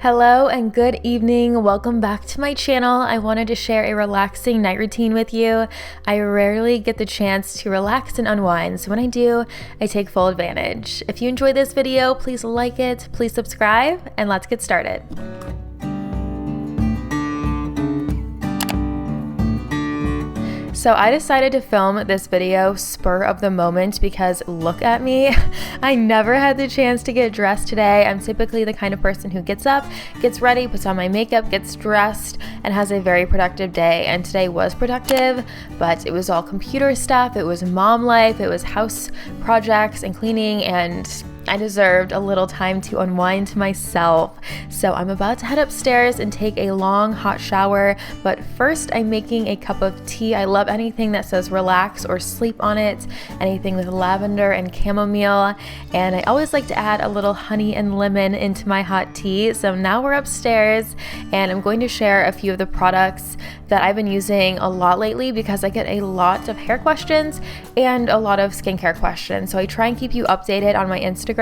Hello and good evening. Welcome back to my channel. I wanted to share a relaxing night routine with you. I rarely get the chance to relax and unwind, so when I do, I take full advantage. If you enjoyed this video, please like it, please subscribe, and let's get started. So I decided to film this video spur of the moment because look at me. I never had the chance to get dressed today. I'm typically the kind of person who gets up, gets ready, puts on my makeup, gets dressed, and has a very productive day. And today was productive, but it was all computer stuff. It was mom life. It was house projects and cleaning, and I deserved a little time to unwind to myself. So I'm about to head upstairs and take a long hot shower, but first I'm making a cup of tea. I love anything that says relax or sleep on it, anything with lavender and chamomile, and I always like to add a little honey and lemon into my hot tea. So now we're upstairs and I'm going to share a few of the products that I've been using a lot lately because I get a lot of hair questions and a lot of skincare questions. So I try and keep you updated on my Instagram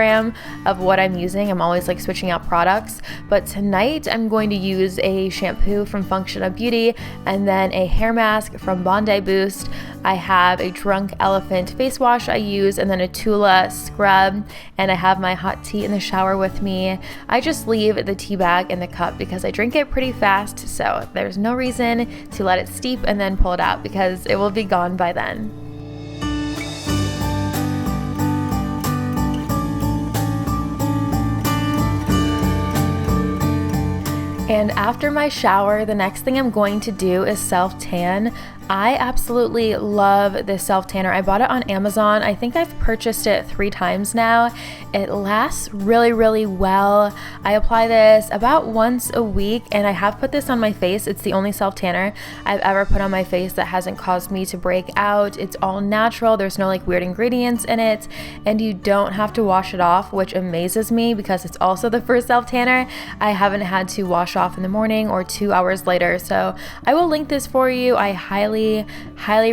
of what I'm using. I'm always like switching out products, but tonight I'm going to use a shampoo from Function of Beauty and then a hair mask from Bondi Boost. I have a Drunk Elephant face wash I use and then a Tula scrub, and I have my hot tea in the shower with me. I just leave the tea bag in the cup because I drink it pretty fast, so there's no reason to let it steep and then pull it out because it will be gone by then. And after my shower, the next thing I'm going to do is self-tan. I absolutely love this self-tanner. I bought it on Amazon. I think I've purchased it 3 times now. It lasts really well. I apply this about once a week, and I have put this on my face. It's the only self-tanner I've ever put on my face that hasn't caused me to break out. It's all natural. There's no like weird ingredients in it, and you don't have to wash it off, which amazes me because it's also the first self-tanner I haven't had to wash off in the morning or 2 hours later. So I will link this for you. I highly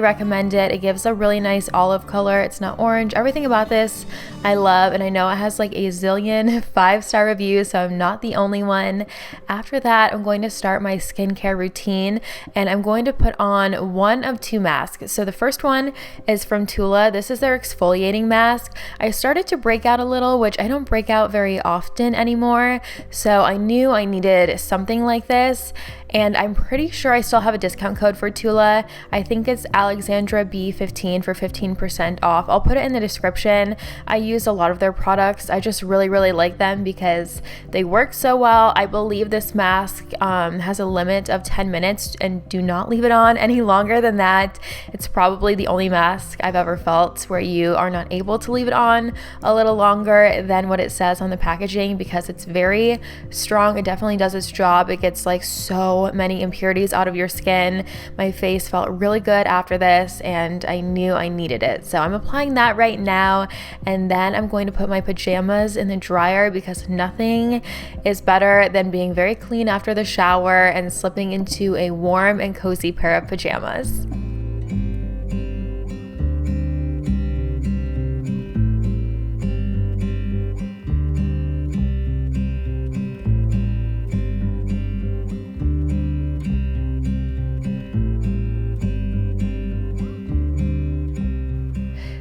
recommend it. It gives a really nice olive color. It's not orange. Everything about this I love, and I know it has like a zillion 5-star reviews, so I'm not the only one. After that, I'm going to start my skincare routine, and I'm going to put on one of 2 masks. So the first one is from Tula. This is their exfoliating mask. I started to break out a little, which I don't break out very often anymore, so I knew I needed something like this, and I'm pretty sure I still have a discount code for Tula. I think it's Alexandra B15 for 15% off. I'll put it in the description. I use a lot of their products. I just really like them because they work so well. I believe this mask has a limit of 10 minutes, and do not leave it on any longer than that. It's probably the only mask I've ever felt where you are not able to leave it on a little longer than what it says on the packaging because it's very strong. It definitely does its job. It gets like so many impurities out of your skin. My face felt really good after this, and I knew I needed it. So I'm applying that right now, and then I'm going to put my pajamas in the dryer because nothing is better than being very clean after the shower and slipping into a warm and cozy pair of pajamas.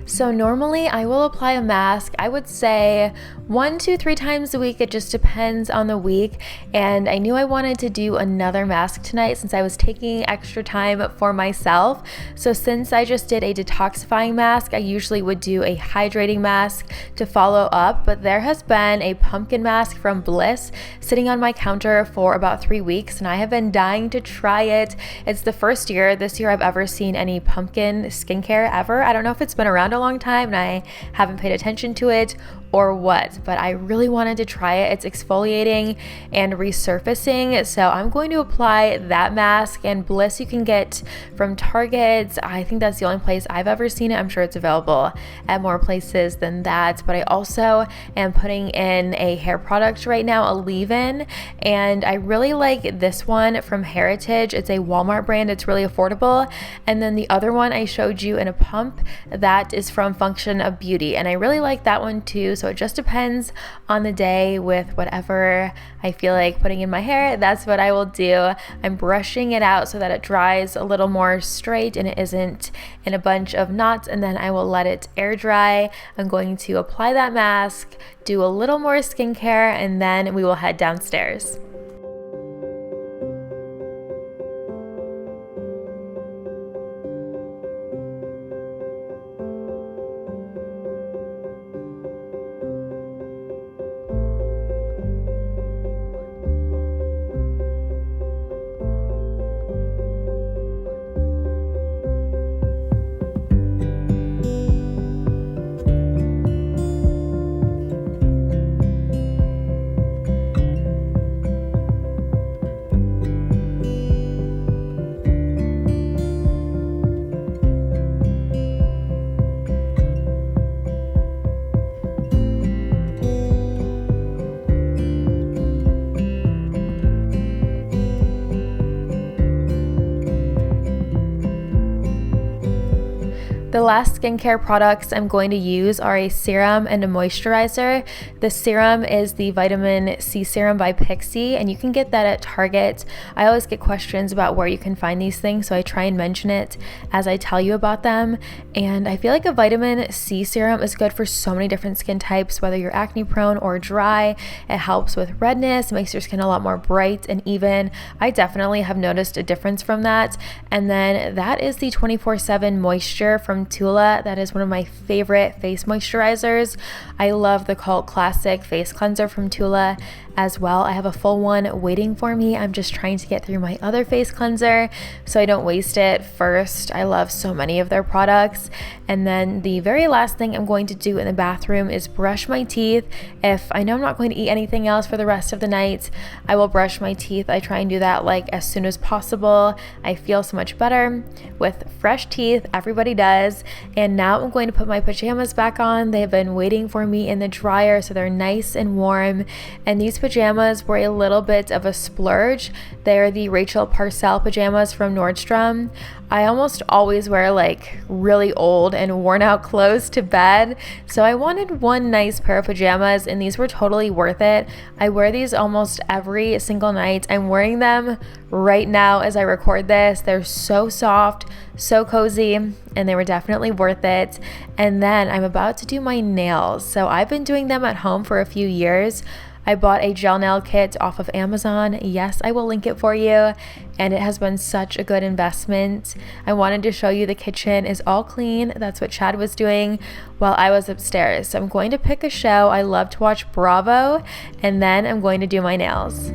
So normally I will apply a mask, I would say 1 to 3 times a week. It just depends on the week. And I knew I wanted to do another mask tonight since I was taking extra time for myself. So since I just did a detoxifying mask, I usually would do a hydrating mask to follow up. But there has been a pumpkin mask from Bliss sitting on my counter for about 3 weeks, and I have been dying to try it. It's the first year this year I've ever seen any pumpkin skincare ever. I don't know if it's been around a long time and I haven't paid attention to it or what, but I really wanted to try it. It's exfoliating and resurfacing, so I'm going to apply that mask. And Bliss you can get from Target. I think that's the only place I've ever seen it. I'm sure it's available at more places than that, but I also am putting in a hair product right now, a leave-in, and I really like this one from Heritage. It's a Walmart brand. It's really affordable. And then the other one I showed you in a pump, that is from Function of Beauty, and I really like that one too. So it just depends on the day with whatever I feel like putting in my hair. That's what I will do. I'm brushing it out so that it dries a little more straight and it isn't in a bunch of knots, and then I will let it air dry. I'm going to apply that mask, do a little more skincare, and then we will head downstairs. The last skincare products I'm going to use are a serum and a moisturizer. The serum is the vitamin C serum by Pixi, and you can get that at Target. I always get questions about where you can find these things, so I try and mention it as I tell you about them. And I feel like a vitamin C serum is good for so many different skin types, whether you're acne prone or dry. It helps with redness, makes your skin a lot more bright and even. I definitely have noticed a difference from that. And then that is the 24/7 moisture from Tula. That is one of my favorite face moisturizers. I love the Cult Classic face cleanser from Tula as well. I have a full one waiting for me. I'm just trying to get through my other face cleanser so I don't waste it first. I love so many of their products. And then the very last thing I'm going to do in the bathroom is brush my teeth. If I know I'm not going to eat anything else for the rest of the night, I will brush my teeth. I try and do that like as soon as possible. I feel so much better with fresh teeth. Everybody does. And now I'm going to put my pajamas back on. They've been waiting for me in the dryer, so they're nice and warm. And these pajamas were a little bit of a splurge. They're the Rachel Parcell pajamas from Nordstrom. I almost always wear like really old and worn out clothes to bed, so I wanted one nice pair of pajamas, and these were totally worth it. I wear these almost every single night. I'm wearing them right now as I record this. They're so soft, so cozy, and they were definitely worth it. And then I'm about to do my nails. So I've been doing them at home for a few years. I bought a gel nail kit off of Amazon. Yes, I will link it for you. And it has been such a good investment. I wanted to show you the kitchen is all clean. That's what Chad was doing while I was upstairs. So I'm going to pick a show. I love to watch Bravo, and then I'm going to do my nails.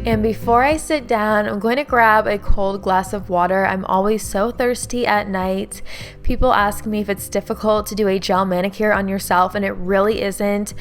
And before I sit down, I'm going to grab a cold glass of water. I'm always so thirsty at night. People ask me if it's difficult to do a gel manicure on yourself, and it really isn't.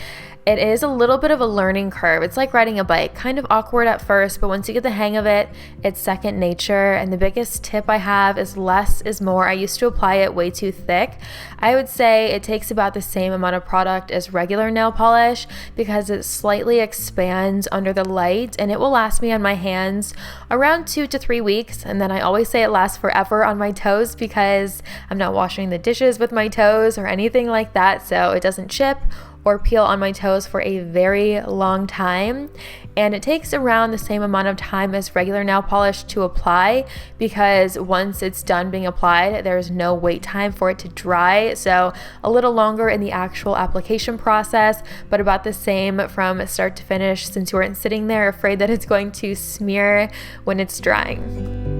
It is a little bit of a learning curve. It's like riding a bike, kind of awkward at first, but once you get the hang of it, it's second nature. And the biggest tip I have is less is more. I used to apply it way too thick. I would say it takes about the same amount of product as regular nail polish because it slightly expands under the light, and it will last me on my hands around 2 to 3 weeks. And then I always say it lasts forever on my toes because I'm not washing the dishes with my toes or anything like that, so it doesn't chip or peel on my toes for a very long time. And it takes around the same amount of time as regular nail polish to apply because once it's done being applied, there's no wait time for it to dry. So a little longer in the actual application process, but about the same from start to finish since you weren't sitting there afraid that it's going to smear when it's drying.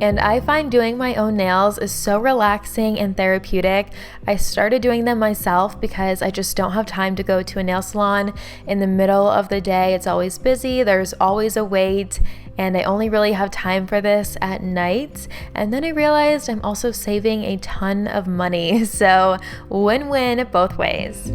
And I find doing my own nails is so relaxing and therapeutic. I started doing them myself because I just don't have time to go to a nail salon in the middle of the day. It's always busy, there's always a wait, and I only really have time for this at night. And then I realized I'm also saving a ton of money. So win-win both ways.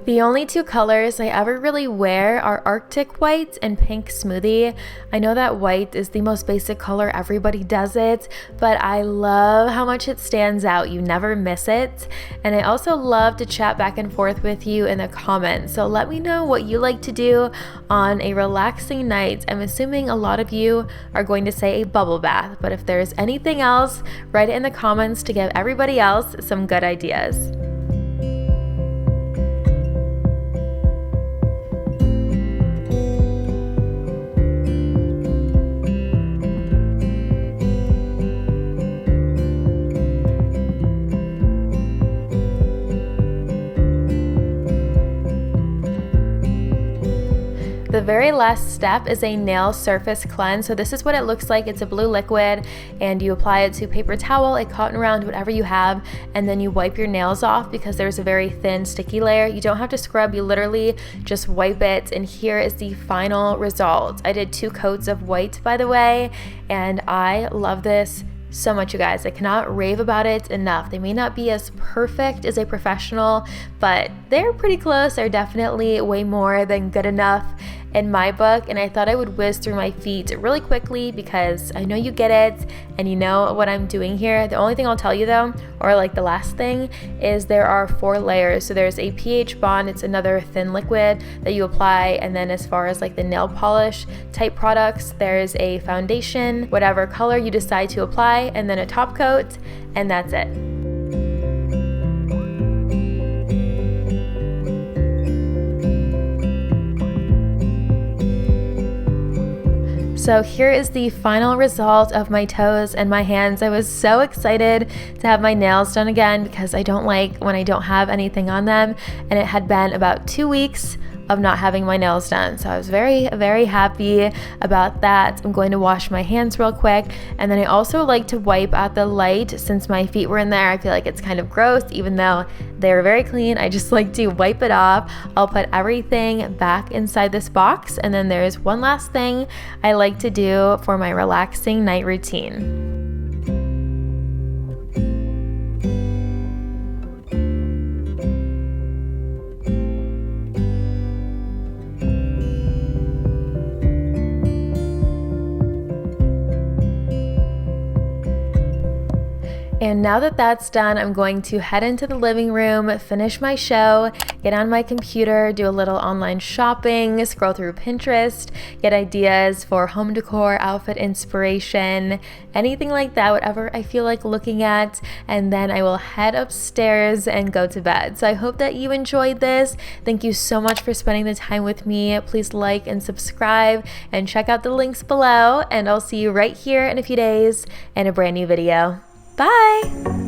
The only two colors I ever really wear are Arctic White and Pink Smoothie. I know that white is the most basic color, everybody does it, but I love how much it stands out. You never miss it. And I also love to chat back and forth with you in the comments. So let me know what you like to do on a relaxing night. I'm assuming a lot of you are going to say a bubble bath, but if there's anything else, write it in the comments to give everybody else some good ideas. The very last step is a nail surface cleanse. So this is what it looks like. It's a blue liquid and you apply it to paper towel, a cotton round, whatever you have, and then you wipe your nails off because there's a very thin sticky layer. You don't have to scrub, you literally just wipe it, and here is the final result. I did 2 coats of white, by the way, and I love this so much, you guys. I cannot rave about it enough. They may not be as perfect as a professional, but they're pretty close. They're definitely way more than good enough in my book, and I thought I would whiz through my feet really quickly because I know you get it and you know what I'm doing here. The only thing I'll tell you though, or like the last thing, is there are 4 layers. So there's a pH bond, it's another thin liquid that you apply, and then as far as like the nail polish type products, there's a foundation, whatever color you decide to apply, and then a top coat, and that's it. So here is the final result of my toes and my hands. I was so excited to have my nails done again because I don't like when I don't have anything on them, and it had been about 2 weeks of not having my nails done. So I was very, very happy about that. I'm going to wash my hands real quick, and then I also like to wipe at the light. Since my feet were in there, I feel like it's kind of gross, even though they're very clean. I just like to wipe it off. I'll put everything back inside this box, and then there's one last thing I like to do for my relaxing night routine. And now that that's done, I'm going to head into the living room, finish my show, get on my computer, do a little online shopping, scroll through Pinterest, get ideas for home decor, outfit inspiration, anything like that, whatever I feel like looking at, and then I will head upstairs and go to bed. So I hope that you enjoyed this. Thank you so much for spending the time with me. Please like and subscribe and check out the links below, and I'll see you right here in a few days in a brand new video. Bye!